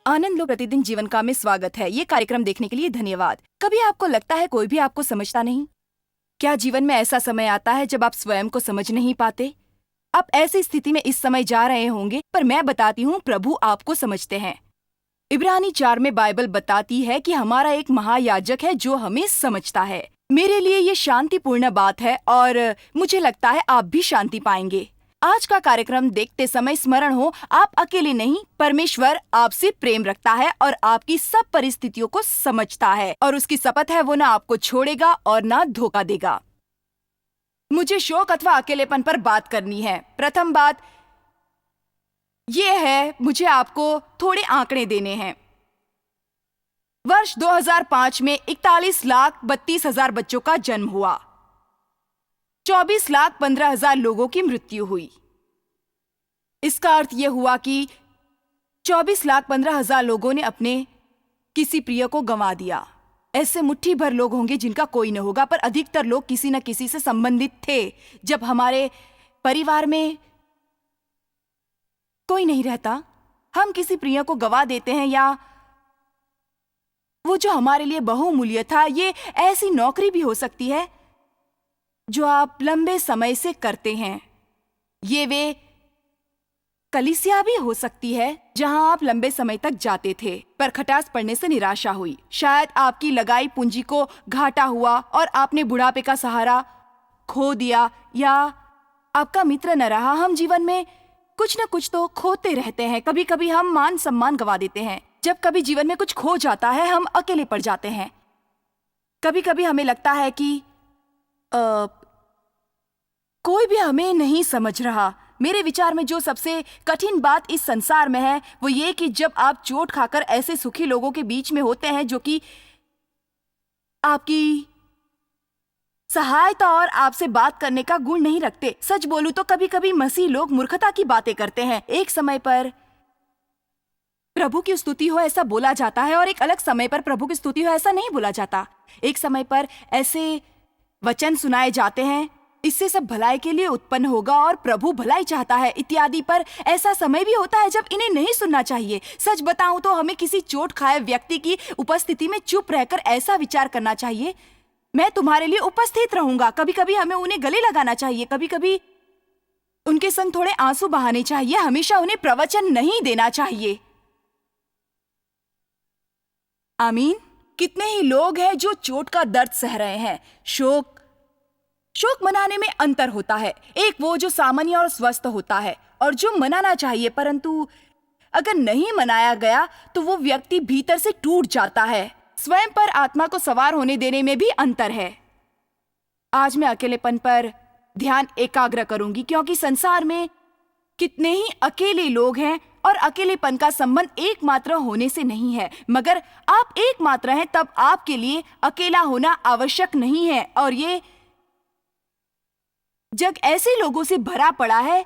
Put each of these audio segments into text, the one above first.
आनंद लो प्रतिदिन जीवन का में स्वागत है। ये कार्यक्रम देखने के लिए धन्यवाद। कभी आपको लगता है कोई भी आपको समझता नहीं? क्या जीवन में ऐसा समय आता है जब आप स्वयं को समझ नहीं पाते? आप ऐसी स्थिति में इस समय जा रहे होंगे, पर मैं बताती हूँ प्रभु आपको समझते हैं। इब्रानी 4 में बाइबल बताती है कि हमारा एक महायाजक है जो हमें समझता है। मेरे लिए ये शांतिपूर्ण बात है और मुझे लगता है आप भी शांति पाएंगे। आज का कार्यक्रम देखते समय स्मरण हो, आप अकेले नहीं, परमेश्वर आपसे प्रेम रखता है और आपकी सब परिस्थितियों को समझता है और उसकी शपथ है वो ना आपको छोड़ेगा और ना धोखा देगा। मुझे शोक अथवा अकेलेपन पर बात करनी है। प्रथम बात ये है, मुझे आपको थोड़े आंकड़े देने हैं। वर्ष 2005 में 41,32,000 बच्चों का जन्म हुआ। 24,15,000 लोगों की मृत्यु हुई। इसका अर्थ यह हुआ कि 24,15,000 लोगों ने अपने किसी प्रिय को गंवा दिया। ऐसे मुट्ठी भर लोग होंगे जिनका कोई न होगा, पर अधिकतर लोग किसी न किसी से संबंधित थे। जब हमारे परिवार में कोई नहीं रहता, हम किसी प्रिय को गंवा देते हैं, या वो जो हमारे लिए बहुमूल्य था। ये ऐसी नौकरी भी हो सकती है जो आप लंबे समय से करते हैं। ये वे कलीसिया भी हो सकती है जहां आप लंबे समय तक जाते थे, पर खटास पड़ने से निराशा हुई। शायद आपकी लगाई पूंजी को घाटा हुआ और आपने बुढ़ापे का सहारा खो दिया, या आपका मित्र न रहा। हम जीवन में कुछ न कुछ तो खोते रहते हैं। कभी कभी हम मान सम्मान गंवा देते हैं। जब कभी जीवन में कुछ खो जाता है, हम अकेले पड़ जाते हैं। कभी कभी हमें लगता है कि कोई भी हमें नहीं समझ रहा। मेरे विचार में जो सबसे कठिन बात इस संसार में है वो ये कि जब आप चोट खाकर ऐसे सुखी लोगों के बीच में होते हैं जो कि आपकी सहायता और आपसे बात करने का गुण नहीं रखते। सच बोलूं तो कभी कभी मसीह लोग मूर्खता की बातें करते हैं। एक समय पर प्रभु की स्तुति हो ऐसा बोला जाता है और एक अलग समय पर प्रभु की स्तुति हो ऐसा नहीं बोला जाता। एक समय पर ऐसे वचन सुनाए जाते हैं, इससे सब भलाई के लिए उत्पन्न होगा और प्रभु भलाई चाहता है इत्यादि, पर ऐसा समय भी होता है जब इन्हें नहीं सुनना चाहिए। सच बताऊं तो हमें किसी चोट खाए व्यक्ति की उपस्थिति में चुप रहकर ऐसा विचार करना चाहिए, मैं तुम्हारे लिए उपस्थित रहूंगा। कभी कभी हमें उन्हें गले लगाना चाहिए, कभी कभी उनके संग थोड़े आंसू बहाने चाहिए। हमेशा उन्हें प्रवचन नहीं देना चाहिए। आमीन। कितने ही लोग हैं जो चोट का दर्द सह रहे हैं। शोक मनाने में अंतर होता है। एक वो जो सामान्य और स्वस्थ होता है, और जो मनाना चाहिए, परंतु अगर नहीं मनाया गया तो वो व्यक्ति भीतर से टूट जाता है। स्वयं पर आत्मा को सवार होने देने में भी अंतर है। आज मैं अकेलेपन पर ध्यान एकाग्र करूंगी, क्योंकि संसार में कितने ही अकेले लोग हैं और अकेलेपन का संबंध एकमात्र होने से नहीं है। मगर आप एकमात्र हैं, तब आपके लिए अकेला होना आवश्यक नहीं है। और ये जग ऐसे लोगों से भरा पड़ा है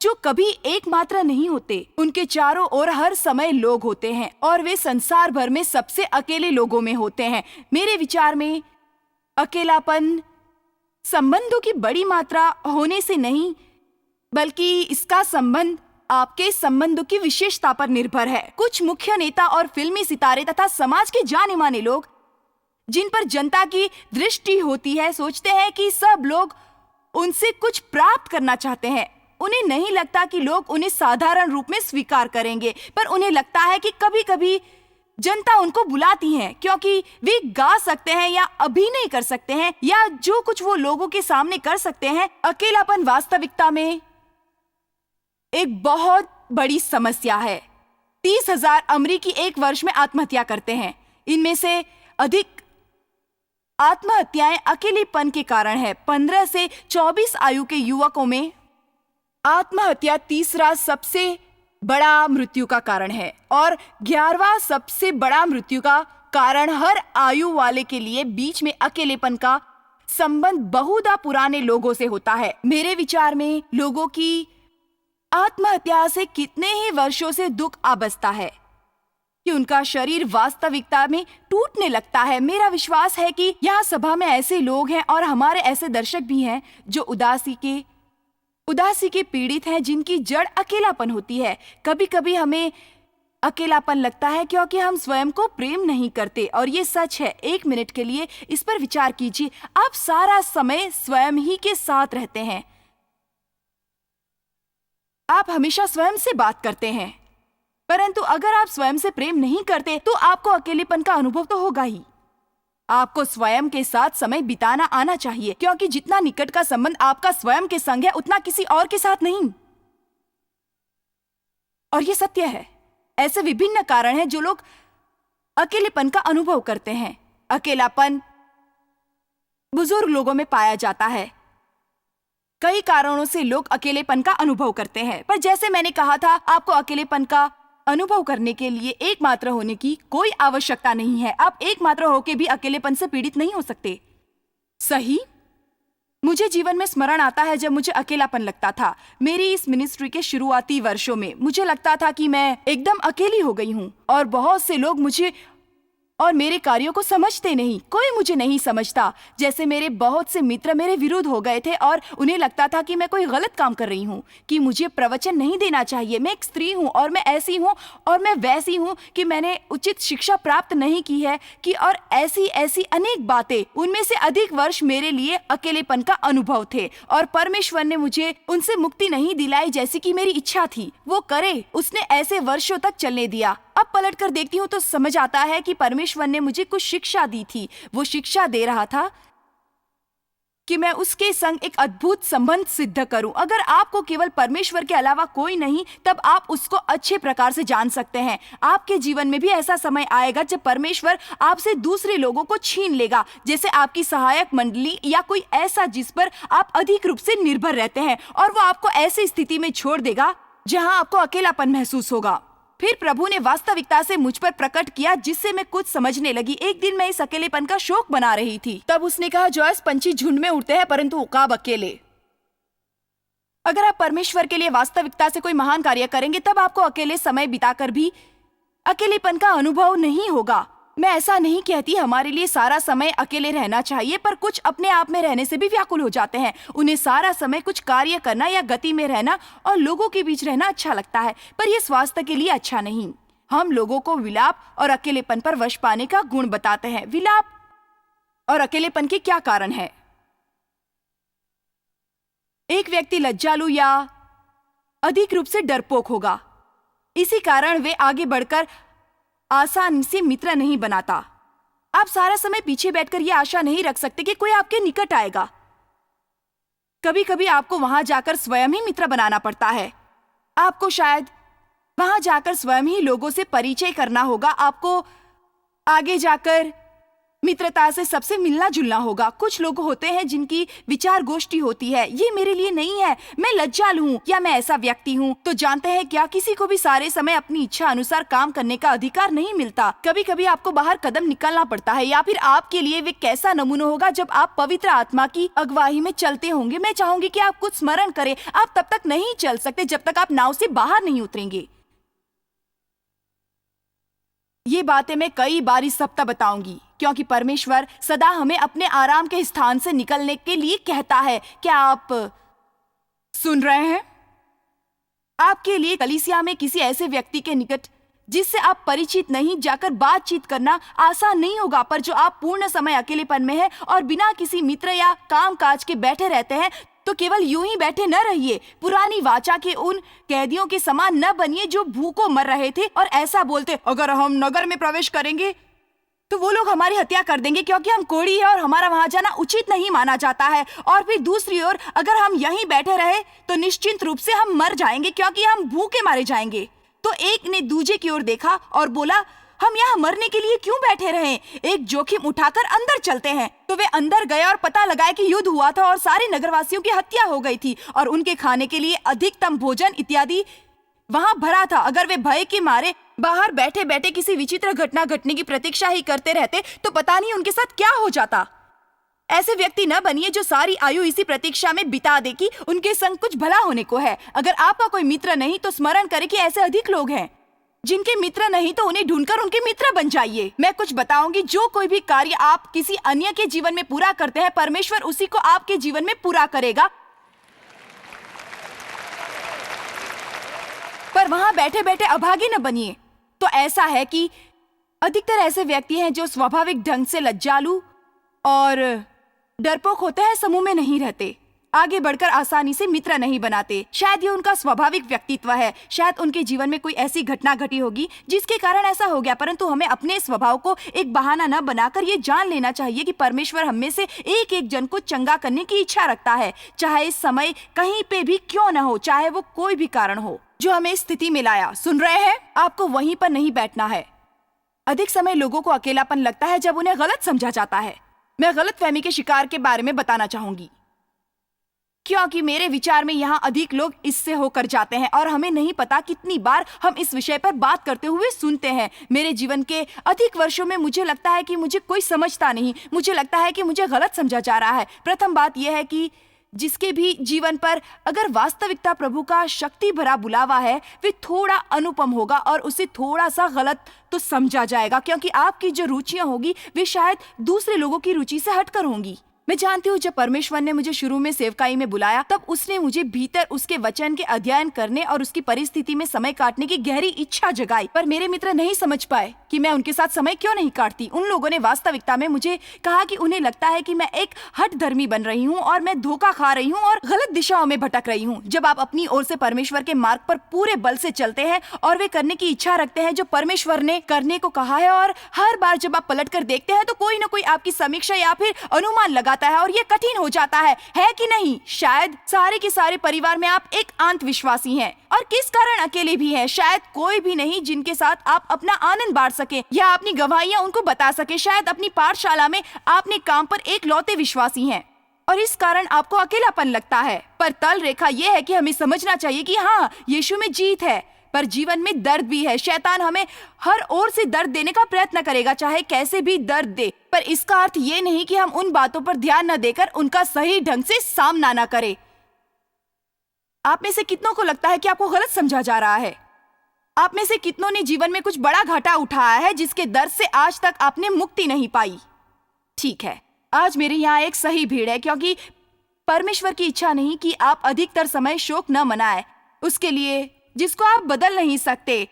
जो कभी एकमात्र नहीं होते। उनके चारों ओर हर समय लोग होते हैं और वे संसार भर में सबसे अकेले लोगों में होते हैं। मेरे विचार में अकेलापन संबंधों की बड़ी मात्रा होने से नहीं, बल्कि इसका संबंध आपके संबंधों की विशेषता पर निर्भर है। कुछ मुख्य नेता और फिल्मी सितारे तथा समाज के जाने माने लोग, जिन पर जनता की दृष्टि होती है, सोचते हैं कि सब लोग उनसे कुछ प्राप्त करना चाहते हैं। उन्हें नहीं लगता कि लोग उन्हें साधारण रूप में स्वीकार करेंगे, पर उन्हें लगता है कि कभी कभी जनता उनको बुलाती है क्योंकि वे गा सकते हैं या अभिनय कर सकते हैं या जो कुछ वो लोगों के सामने कर सकते हैं। अकेलापन वास्तविकता में एक बहुत बड़ी समस्या है। 30,000 अमेरिकी एक वर्ष में आत्महत्या करते हैं। इनमें से अधिक आत्महत्याएं अकेलेपन के कारण है। 15 से 24 आयु के युवकों में आत्महत्या तीसरा सबसे बड़ा मृत्यु का कारण है और 11वां सबसे बड़ा मृत्यु का कारण हर आयु वाले के लिए बीच में अकेलेपन का संबंध बहुधा पुराने लोगों से होता है। मेरे विचार में लोगों की आत्महत्या से कितने ही वर्षों से दुख आ बसता है कि उनका शरीर वास्तविकता में टूटने लगता है। मेरा विश्वास है कि यहाँ सभा में ऐसे लोग हैं और हमारे ऐसे दर्शक भी हैं जो उदासी के पीड़ित हैं, जिनकी जड़ अकेलापन होती है। कभी कभी हमें अकेलापन लगता है क्योंकि हम स्वयं को प्रेम नहीं करते, और ये सच है। 1 मिनट के लिए इस पर विचार कीजिए। आप सारा समय स्वयं ही के साथ रहते हैं। आप हमेशा स्वयं से बात करते हैं, परंतु अगर आप स्वयं से प्रेम नहीं करते तो आपको अकेलेपन का अनुभव तो होगा ही। आपको स्वयं के साथ समय बिताना आना चाहिए, क्योंकि जितना निकट का संबंध आपका स्वयं के संग है उतना किसी और के साथ नहीं। और ये सत्य है। ऐसे विभिन्न कारण हैं जो लोग अकेलेपन का अनुभव करते हैं। अकेलापन बुजुर्ग लोगों में पाया जाता है। कई कारणों से लोग अकेलेपन का अनुभव करते हैं, पर जैसे मैंने कहा था, आपको अकेलेपन का अनुभव करने के लिए एकमात्र होने की कोई आवश्यकता नहीं है। आप एकमात्र होके भी अकेलेपन से पीड़ित नहीं हो सकते। सही? मुझे जीवन में स्मरण आता है जब मुझे अकेलापन लगता था। मेरी इस मिनिस्ट्री के शुरुआती वर्षों में मुझे लगता था कि मैं एकदम अकेली हो गई हूँ, और बहुत से लोग मुझे और मेरे कार्यों को समझते नहीं। कोई मुझे नहीं समझता। जैसे मेरे बहुत से मित्र मेरे विरुद्ध हो गए थे, और उन्हें लगता था कि मैं कोई गलत काम कर रही हूँ, कि मुझे प्रवचन नहीं देना चाहिए। मैं एक स्त्री हूँ, और मैं ऐसी हूँ और मैं वैसी हूँ, कि मैंने उचित शिक्षा प्राप्त नहीं की है, कि और ऐसी ऐसी अनेक बातें। उनमें से अधिक वर्ष मेरे लिए अकेलेपन का अनुभव थे, और परमेश्वर ने मुझे उनसे मुक्ति नहीं दिलाई जैसी कि मेरी इच्छा थी वो करे। उसने ऐसे वर्षों तक चलने दिया। अब पलट कर देखती हूँ तो समझ आता है कि परमेश्वर ने मुझे कुछ शिक्षा दी थी। वो शिक्षा दे रहा था कि मैं उसके संग एक अद्भुत संबंध सिद्ध करूं। अगर आपको केवल परमेश्वर के अलावा कोई नहीं, तब आप उसको अच्छे प्रकार से जान सकते हैं। आपके जीवन में भी ऐसा समय आएगा जब परमेश्वर आपसे दूसरे लोगों को छीन लेगा, जैसे आपकी सहायक मंडली या कोई ऐसा जिस पर आप अधिक रूप से निर्भर रहते हैं, और वो आपको ऐसी स्थिति में छोड़ देगा जहां आपको अकेलापन महसूस होगा। फिर प्रभु ने वास्तविकता से मुझ पर प्रकट किया, जिससे मैं कुछ समझने लगी। एक दिन मैं इस अकेलेपन का शोक बना रही थी। तब उसने कहा, जॉयस, पंछी झुंड में उड़ते हैं परंतु उकाब अकेले। अगर आप परमेश्वर के लिए वास्तविकता से कोई महान कार्य करेंगे, तब आपको अकेले समय बिताकर भी अकेलेपन का अनुभव नहीं होगा। मैं ऐसा नहीं कहती हमारे लिए सारा समय अकेले रहना चाहिए, पर कुछ अपने आप में रहने से भी व्याकुल हो जाते हैं। उन्हें सारा समय कुछ कार्य करना या गति में रहना और लोगों के बीच रहना अच्छा लगता है, पर यह स्वास्थ्य के लिए अच्छा नहीं। हम लोगों को विलाप और अकेलेपन पर वश पाने का गुण बताते हैं। विलाप और अकेलेपन के क्या कारण है? एक व्यक्ति लज्जालु या अधिक रूप से डरपोक होगा। इसी कारण वे आगे बढ़कर आसानी से मित्र नहीं बनाता। आप सारा समय पीछे बैठकर यह आशा नहीं रख सकते कि कोई आपके निकट आएगा। कभी कभी आपको वहां जाकर स्वयं ही मित्र बनाना पड़ता है। आपको शायद वहां जाकर स्वयं ही लोगों से परिचय करना होगा। आपको आगे जाकर मित्रता से सबसे मिलना जुलना होगा। कुछ लोग होते हैं जिनकी विचार गोष्ठी होती है, ये मेरे लिए नहीं है, मैं लज्जालु हूँ या मैं ऐसा व्यक्ति हूँ। तो जानते हैं क्या, किसी को भी सारे समय अपनी इच्छा अनुसार काम करने का अधिकार नहीं मिलता। कभी कभी आपको बाहर कदम निकालना पड़ता है, या फिर आपके लिए वे कैसा नमूना होगा जब आप पवित्र आत्मा की अगुवाई में चलते होंगे। मैं चाहूंगी कि आप कुछ स्मरण करें। आप तब तक नहीं चल सकते जब तक आप नाव से बाहर नहीं उतरेंगे। ये बातें मैं कई बार इस सप्ताह बताऊंगी, क्योंकि परमेश्वर सदा हमें अपने आराम के स्थान से निकलने के लिए कहता है। क्या आप सुन रहे हैं? आपके लिए कलीसिया में किसी ऐसे व्यक्ति के निकट जिससे आप परिचित नहीं जाकर बातचीत करना आसान नहीं होगा, पर जो आप पूर्ण समय अकेलेपन में है और बिना किसी मित्र या काम काज के बैठे रहते हैं, तो केवल यूं ही बैठे न रहिए। पुरानी वाचा के उन कैदियों के समान न बनिए जो भूखों मर रहे थे और ऐसा बोलते, अगर हम नगर में प्रवेश करेंगे तो वो लोग हमारी हत्या कर देंगे, क्योंकि हम कोढ़ी है और हमारा वहां जाना उचित नहीं माना जाता है। और फिर दूसरी ओर, अगर हम यहीं बैठे रहे तो निश्चित रूप से हम मर जाएंगे, क्योंकि हम भूखे मारे जाएंगे। तो एक ने दूजे की ओर देखा और बोला, हम यहाँ मरने के लिए क्यों बैठे रहे? एक जोखिम उठाकर अंदर चलते हैं। तो वे अंदर गए और पता लगाया कि युद्ध हुआ था और सारे नगरवासियों की हत्या हो गई थी, और उनके खाने के लिए अधिकतम भोजन इत्यादि वहां भरा था। अगर वे भय के मारे बाहर बैठे बैठे किसी विचित्र घटना घटने की प्रतीक्षा ही करते रहते, तो पता नहीं उनके साथ क्या हो जाता। ऐसे व्यक्ति न बनिए जो सारी आयु इसी प्रतीक्षा में बिता दे कि उनके संग कुछ भला होने को है। अगर आपका कोई मित्र नहीं तो स्मरण करें कि ऐसे अधिक लोग हैं जिनके मित्र नहीं, तो उन्हें ढूंढकर उनके मित्र बन जाइए। मैं कुछ बताऊंगी, जो कोई भी कार्य आप किसी अन्य के जीवन में पूरा करते हैं, परमेश्वर उसी को आपके जीवन में पूरा करेगा। पर वहां बैठे बैठे अभागी न बनिए। तो ऐसा है कि अधिकतर ऐसे व्यक्ति हैं जो स्वाभाविक ढंग से लज्जालु और डरपोक होते हैं, समूह में नहीं रहते, आगे बढ़कर आसानी से मित्र नहीं बनाते। शायद ये उनका स्वाभाविक व्यक्तित्व है। शायद उनके जीवन में कोई ऐसी घटना घटी होगी जिसके कारण ऐसा हो गया, परंतु हमें अपने स्वभाव को एक बहाना न बनाकर ये जान लेना चाहिए कि परमेश्वर हम में से एक एक जन को चंगा करने की इच्छा रखता है, चाहे इस समय कहीं पे भी क्यों न हो, चाहे वो कोई भी कारण हो जो हमें इस स्थिति में लाया। सुन रहे हैं? आपको वहीं पर नहीं बैठना है। अधिक समय लोगों को अकेलापन लगता है जब उन्हें गलत समझा जाता है। मैं गलतफहमी के शिकार के बारे में बताना चाहूंगी, क्योंकि मेरे विचार में यहाँ अधिक लोग इससे होकर जाते हैं और हमें नहीं पता कितनी बार हम इस विषय पर बात करते हुए सुनते हैं। मेरे जीवन के अधिक वर्षों में मुझे लगता है कि मुझे कोई समझता नहीं, मुझे लगता है कि मुझे गलत समझा जा रहा है। प्रथम बात यह है कि जिसके भी जीवन पर अगर वास्तविकता प्रभु का शक्ति भरा बुलावा है, वे थोड़ा अनुपम होगा और उसे थोड़ा सा गलत तो समझा जाएगा, क्योंकि आपकी जो रुचियां होगी वे शायद दूसरे लोगों की रुचि से हटकर होंगी। मैं जानती हूँ जब परमेश्वर ने मुझे शुरू में सेवकाई में बुलाया तब उसने मुझे भीतर उसके वचन के अध्ययन करने और उसकी परिस्थिति में समय काटने की गहरी इच्छा जगाई। पर मेरे मित्र नहीं समझ पाए कि मैं उनके साथ समय क्यों नहीं काटती। उन लोगों ने वास्तविकता में मुझे कहा कि उन्हें लगता है कि मैं एक हठ धर्मी बन रही हूँ और मैं धोखा खा रही हूँ और गलत दिशाओं में भटक रही हूँ। जब आप अपनी ओर से परमेश्वर के मार्ग पर पूरे बल से चलते हैं और वे करने की इच्छा रखते हैं जो परमेश्वर ने करने को कहा है, और हर बार जब आप पलट कर देखते हैं तो कोई न कोई आपकी समीक्षा या फिर अनुमान लगाता है और ये कठिन हो जाता है कि नहीं? शायद सारे के सारे परिवार में आप एक अंत विश्वासी हैं और किस कारण अकेले भी हैं। शायद कोई भी नहीं जिनके साथ आप अपना आनंद बांट सके या अपनी गवाहियां उनको बता सके। शायद अपनी पाठशाला में आपने काम पर एक लौते विश्वासी हैं और इस कारण आपको अकेलापन लगता है। पर तल रेखा यह है कि हमें समझना चाहिए कि हाँ, यीशु में जीत है, पर जीवन में दर्द भी है। शैतान हमें हर ओर से दर्द देने का प्रयत्न करेगा, चाहे कैसे भी दर्द दे। पर इसका अर्थ ये नहीं कि हम उन बातों पर ध्यान न देकर उनका सही ढंग से सामना न करें। आप में से कितनों को लगता है कि आपको गलत समझा जा रहा है? आप में से कितनों ने जीवन में कुछ बड़ा घाटा उठाया है जिसके दर्द से आज तक आपने मुक्ति नहीं पाई? ठीक है, आज मेरे यहाँ एक सही भीड़ है, क्योंकि परमेश्वर की इच्छा नहीं कि आप अधिकतर समय शोक न मनाएं उसके लिए जिसको आप बदल नहीं सकते,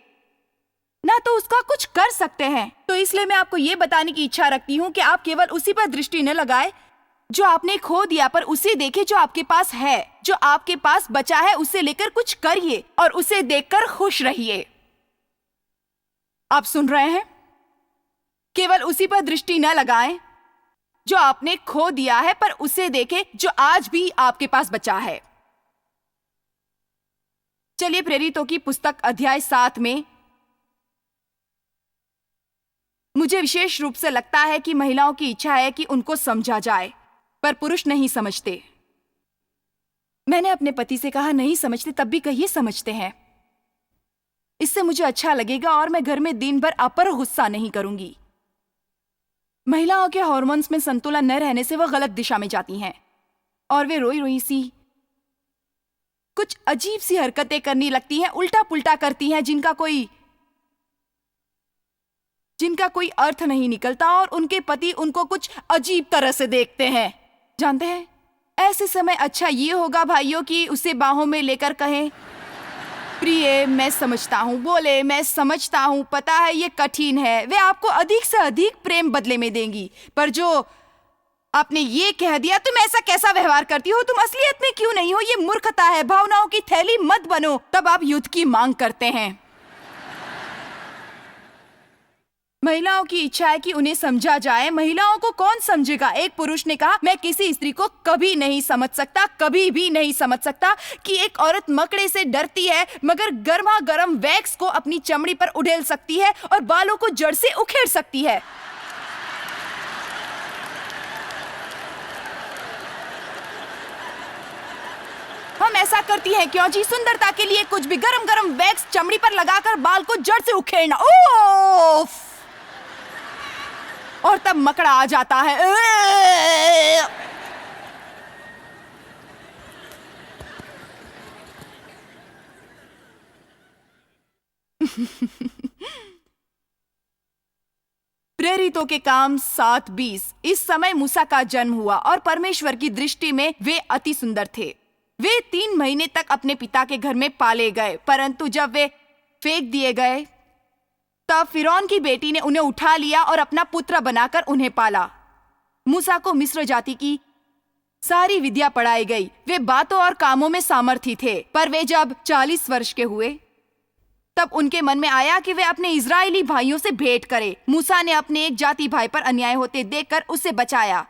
ना तो उसका कुछ कर सकते हैं। तो इसलिए मैं आपको ये बताने की इच्छा रखती हूँ कि आप केवल उसी पर दृष्टि न लगाएं जो आपने खो दिया, पर उसे देखें जो आपके पास है। जो आपके पास बचा है उसे लेकर कुछ करिए और उसे देखकर खुश रहिए। आप सुन रहे हैं? केवल उसी पर दृष्टि न लगाएं जो आपने खो दिया है, पर उसे देखें जो आज भी आपके पास बचा है। चलिए प्रेरितों की पुस्तक अध्याय 7 में मुझे विशेष रूप से लगता है कि महिलाओं की इच्छा है कि उनको समझा जाए, पर पुरुष नहीं समझते। मैंने अपने पति से कहा नहीं समझते, तब भी कहिए समझते हैं। इससे मुझे अच्छा लगेगा और मैं घर में दिन भर अपर गुस्सा नहीं करूंगी। महिलाओं के हार्मोन्स में संतुलन न रहने से वह गलत दिशा में जाती हैं और वे रोई रोई सी कुछ अजीब सी हरकतें करने लगती हैं, उल्टा पुल्टा करती हैं जिनका कोई अर्थ नहीं निकलता, और उनके पति उनको कुछ अजीब तरह से देखते हैं। जानते हैं, ऐसे समय अच्छा ये होगा भाइयों कि उसे बाहों में लेकर कहें, प्रिय मैं समझता हूँ, बोले मैं समझता हूँ, पता है ये कठिन है। वे आपको अधिक से अधिक प्रेम बदले में देंगी। पर जो आपने ये कह दिया, तुम ऐसा कैसा व्यवहार करती हो, तुम असलियत में क्यों नहीं हो, ये मूर्खता है, भावनाओं की थैली मत बनो, तब आप युद्ध की मांग करते हैं। महिलाओं की इच्छा है कि उन्हें समझा जाए। महिलाओं को कौन समझेगा? एक पुरुष ने कहा, मैं किसी स्त्री को कभी नहीं समझ सकता, कभी भी नहीं समझ सकता कि एक औरत मकड़े से डरती है मगर गर्मा गर्म वैक्स को अपनी चमड़ी पर उड़ेल सकती है और बालों को जड़ से उखेड़ सकती है। हम ऐसा करती हैं क्यों जी? सुंदरता के लिए कुछ भी, गरम गरम वैक्स चमड़ी पर लगाकर बाल को जड़ से उखेड़ना, ओफ! और तब मकड़ा आ जाता है। प्रेरितों के काम 7:20। इस समय मूसा का जन्म हुआ और परमेश्वर की दृष्टि में वे अति सुंदर थे। वे 3 महीने तक अपने पिता के घर में पाले गए, परंतु जब वे फेंक दिए गए तब फिरौन की बेटी ने उन्हें उठा लिया और अपना पुत्र बनाकर उन्हें पाला। मूसा को मिस्र जाति की सारी विद्या पढ़ाई गई। वे बातों और कामों में सामर्थी थे। पर वे जब 40 वर्ष के हुए तब उनके मन में आया कि वे अपने इजरायली भाइयों से भेंट करें। मूसा ने अपने एक जाति भाई पर अन्याय होते देखकर उसे बचाया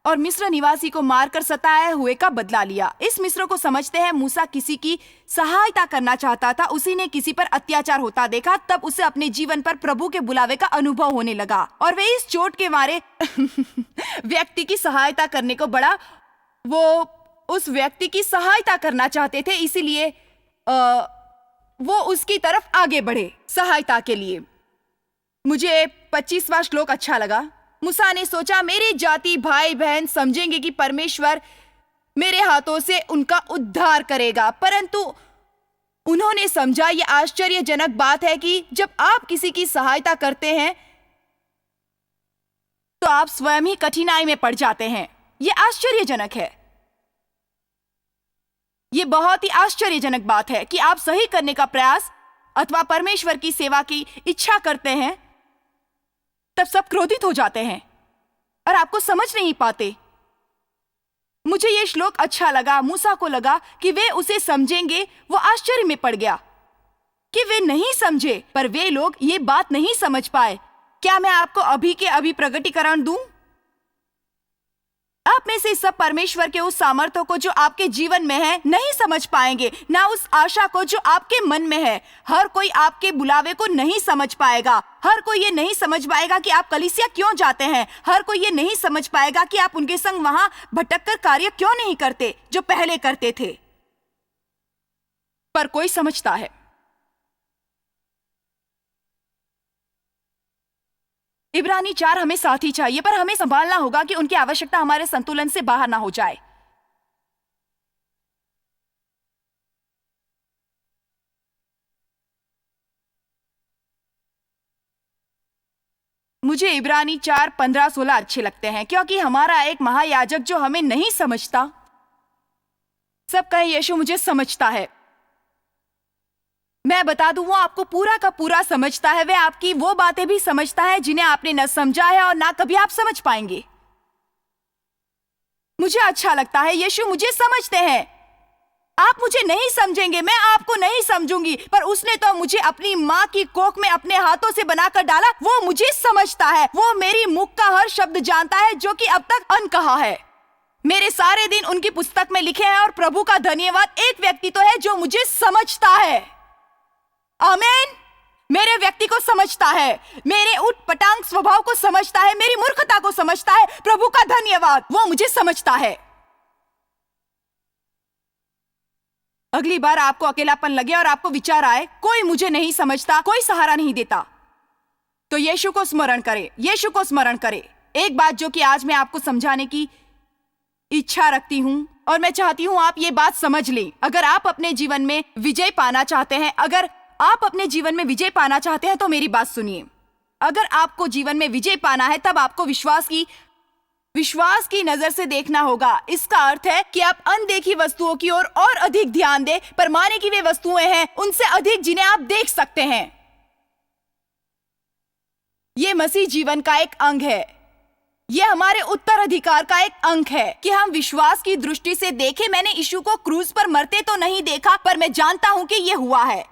और मिस्र निवासी को मारकर सताए हुए का बदला लिया। इस मिस्र को समझते हैं मूसा किसी की सहायता करना चाहता था। उसी ने किसी पर अत्याचार होता देखा, तब उसे अपने जीवन पर प्रभु के बुलावे का अनुभव होने लगा और वे इस चोट के मारे व्यक्ति की सहायता करने को बढ़ा। वो उस व्यक्ति की सहायता करना चाहते थे, इसीलिए वो उसकी तरफ आगे बढ़े सहायता के लिए। मुझे 25वां श्लोक अच्छा लगा। मूसा ने सोचा, मेरे जाति भाई बहन समझेंगे कि परमेश्वर मेरे हाथों से उनका उद्धार करेगा। परंतु उन्होंने समझा, यह आश्चर्यजनक बात है कि जब आप किसी की सहायता करते हैं तो आप स्वयं ही कठिनाई में पड़ जाते हैं। यह आश्चर्यजनक है। यह बहुत ही आश्चर्यजनक बात है कि आप सही करने का प्रयास अथवा परमेश्वर की सेवा की इच्छा करते हैं, तब सब क्रोधित हो जाते हैं और आपको समझ नहीं पाते। मुझे यह श्लोक अच्छा लगा। मूसा को लगा कि वे उसे समझेंगे। वो आश्चर्य में पड़ गया कि वे नहीं समझे, पर वे लोग ये बात नहीं समझ पाए। क्या मैं आपको अभी के अभी प्रकटीकरण दूं? आप में से सब परमेश्वर के उस सामर्थ्य को जो आपके जीवन में है नहीं समझ पाएंगे, ना उस आशा को जो आपके मन में है। हर कोई आपके बुलावे को नहीं समझ पाएगा। हर कोई ये नहीं समझ पाएगा कि आप कलीसिया क्यों जाते हैं। हर कोई ये नहीं समझ पाएगा कि आप उनके संग वहां भटककर कार्य क्यों नहीं करते जो पहले करते थे। पर कोई समझता है। इब्रानी 4 हमें साथी चाहिए, पर हमें संभालना होगा कि उनकी आवश्यकता हमारे संतुलन से बाहर ना हो जाए। मुझे इब्रानी 4, 15, 16 अच्छे लगते हैं, क्योंकि हमारा एक महायाजक जो हमें नहीं समझता। सब कहें यीशु मुझे समझता है। मैं बता दूं, वो आपको पूरा का पूरा समझता है। वह आपकी वो बातें भी समझता है जिन्हें आपने न समझा है और ना कभी आप समझ पाएंगे। मुझे अच्छा लगता है, यीशु मुझे समझते हैं। आप मुझे नहीं समझेंगे, मैं आपको नहीं समझूंगी, पर उसने तो मुझे अपनी माँ की कोख में अपने हाथों से बनाकर डाला। वो मुझे समझता है। वो मेरी मुख का हर शब्द जानता है जो कि अब तक अनकहा है। मेरे सारे दिन उनकी पुस्तक में लिखे हैं और प्रभु का धन्यवाद, एक व्यक्ति तो है जो मुझे समझता है। आमीन। मेरे व्यक्ति को समझता है, मेरे उठ पटांग स्वभाव को समझता है, मेरी मूर्खता को समझता है। प्रभु का धन्यवाद, वो मुझे समझता है। अगली बार आपको अकेलापन लगे और आपको विचार आए, कोई मुझे नहीं समझता, कोई सहारा नहीं देता, तो यीशु को स्मरण करें। यीशु को स्मरण करें। एक बात जो कि आज मैं आपको समझाने की इच्छा रखती हूं और मैं चाहती हूं आप ये बात समझ लें। अगर आप अपने जीवन में विजय पाना चाहते हैं, अगर आप अपने जीवन में विजय पाना चाहते हैं तो मेरी बात सुनिए। अगर आपको जीवन में विजय पाना है, तब आपको विश्वास की नजर से देखना होगा। इसका अर्थ है कि आप अनदेखी वस्तुओं की ओर और अधिक ध्यान दें, पर माने कि वे वस्तुएं हैं उनसे अधिक जिन्हें आप देख सकते हैं। ये मसीह जीवन का एक अंग है। यह हमारे उत्तराधिकार का एक अंग है कि हम विश्वास की दृष्टि से देखें। मैंने यीशु को क्रूज पर मरते तो नहीं देखा, पर मैं जानता हूं कि यह हुआ है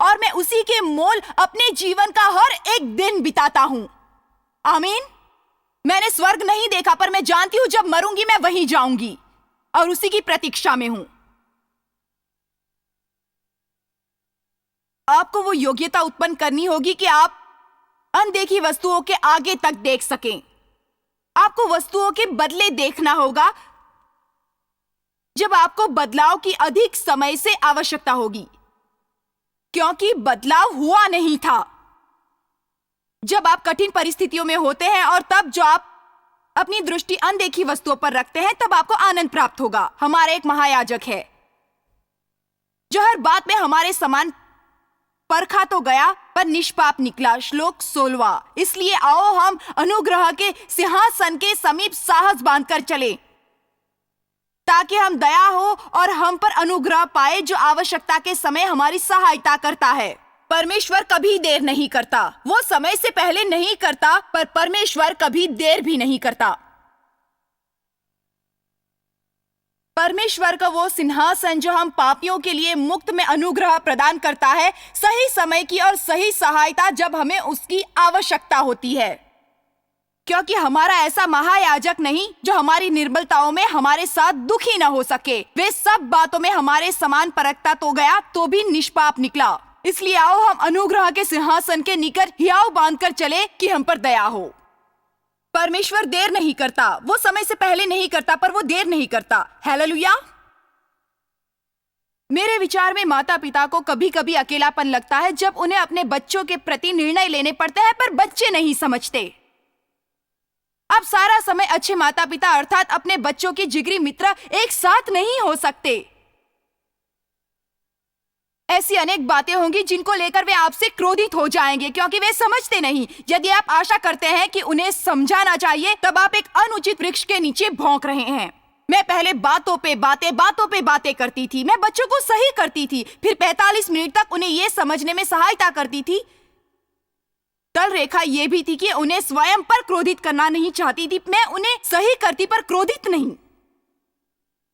और मैं उसी के मोल अपने जीवन का हर एक दिन बिताता हूं। आमीन। मैंने स्वर्ग नहीं देखा, पर मैं जानती हूं जब मरूंगी मैं वहीं जाऊंगी और उसी की प्रतीक्षा में हूं। आपको वो योग्यता उत्पन्न करनी होगी कि आप अनदेखी वस्तुओं के आगे तक देख सकें। आपको वस्तुओं के बदले देखना होगा जब आपको बदलाव की अधिक समय से आवश्यकता होगी, क्योंकि बदलाव हुआ नहीं था। जब आप कठिन परिस्थितियों में होते हैं और तब जो आप अपनी दृष्टि अनदेखी वस्तुओं पर रखते हैं, तब आपको आनंद प्राप्त होगा। हमारा एक महायाजक है जो हर बात में हमारे समान परखा तो गया पर निष्पाप निकला। श्लोक 16। इसलिए आओ हम अनुग्रह के सिंहासन के समीप साहस बांधकर चले, ताकि हम दया हो और हम पर अनुग्रह पाए, जो आवश्यकता के समय हमारी सहायता करता है। परमेश्वर कभी देर नहीं करता। वो समय से पहले नहीं करता, पर परमेश्वर कभी देर भी नहीं करता। परमेश्वर का वो सिंहासन जो हम पापियों के लिए मुक्त में अनुग्रह प्रदान करता है, सही समय की और सही सहायता जब हमें उसकी आवश्यकता होती है। क्योंकि हमारा ऐसा महायाजक नहीं जो हमारी निर्बलताओं में हमारे साथ दुखी न हो सके। वे सब बातों में हमारे समान परखता तो गया, तो भी निष्पाप निकला। इसलिए आओ हम अनुग्रह के सिंहासन के निकट हियाव बांधकर चले कि हम पर दया हो। परमेश्वर देर नहीं करता। वो समय से पहले नहीं करता, पर वो देर नहीं करता। हालेलुया। मेरे विचार में माता पिता को कभी कभी अकेलापन लगता है जब उन्हें अपने बच्चों के प्रति निर्णय लेने पड़ते हैं, पर बच्चे नहीं समझते। अब सारा समय अच्छे माता पिता अर्थात अपने बच्चों के जिगरी मित्र एक साथ नहीं हो सकते। ऐसी अनेक बातें होंगी जिनको लेकर वे आपसे क्रोधित हो जाएंगे, क्योंकि वे समझते नहीं। यदि आप आशा करते हैं कि उन्हें समझाना चाहिए, तब आप एक अनुचित वृक्ष के नीचे भौंक रहे हैं। मैं पहले बातों पे बातें करती थी। मैं बच्चों को सही करती थी, फिर 45 मिनट तक उन्हें यह समझने में सहायता करती थी। तल रेखा यह भी थी कि उन्हें स्वयं पर क्रोधित करना नहीं चाहती थी। मैं उन्हें सही करती, पर क्रोधित नहीं।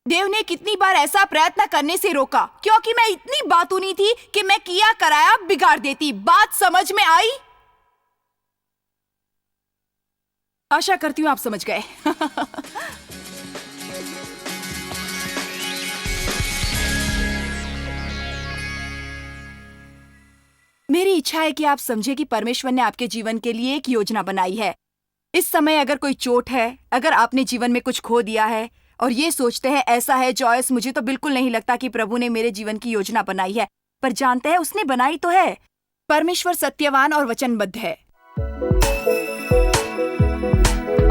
देव ने कितनी बार ऐसा प्रयत्न करने से रोका, क्योंकि मैं इतनी बातूनी थी कि मैं किया कराया बिगाड़ देती। बात समझ में आई? आशा करती हूं आप समझ गए। मेरी इच्छा है कि आप समझे कि परमेश्वर ने आपके जीवन के लिए एक योजना बनाई है। इस समय अगर कोई चोट है, अगर आपने जीवन में कुछ खो दिया है और ये सोचते हैं ऐसा है जॉयस, मुझे तो बिल्कुल नहीं लगता कि प्रभु ने मेरे जीवन की योजना बनाई है, पर जानते हैं उसने बनाई तो है। परमेश्वर सत्यवान और वचनबद्ध है।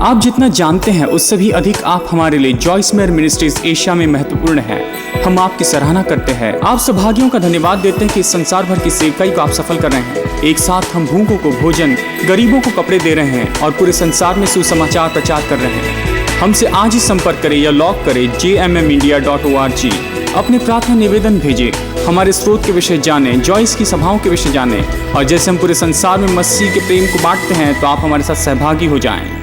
आप जितना जानते हैं उससे भी अधिक आप हमारे लिए जॉयस मेयर मिनिस्ट्रीज एशिया में महत्वपूर्ण है। हम आपकी सराहना करते हैं। आप सौभाग्यों का धन्यवाद देते हैं कि इस संसार भर की सेवकाई को आप सफल कर रहे हैं। एक साथ हम भूखों को भोजन, गरीबों को कपड़े दे रहे हैं और पूरे संसार में सुसमाचार प्रचार कर रहे हैं। हमसे आज ही संपर्क करें या लॉग करें jmmindia.org। अपने प्रार्थना निवेदन भेजें, हमारे स्रोत के विषय जानें, जॉयस की सभाओं के विषय जानें, और जैसे हम पूरे संसार में मसीह के प्रेम को बांटते हैं, तो आप हमारे साथ सहभागी हो जाएं।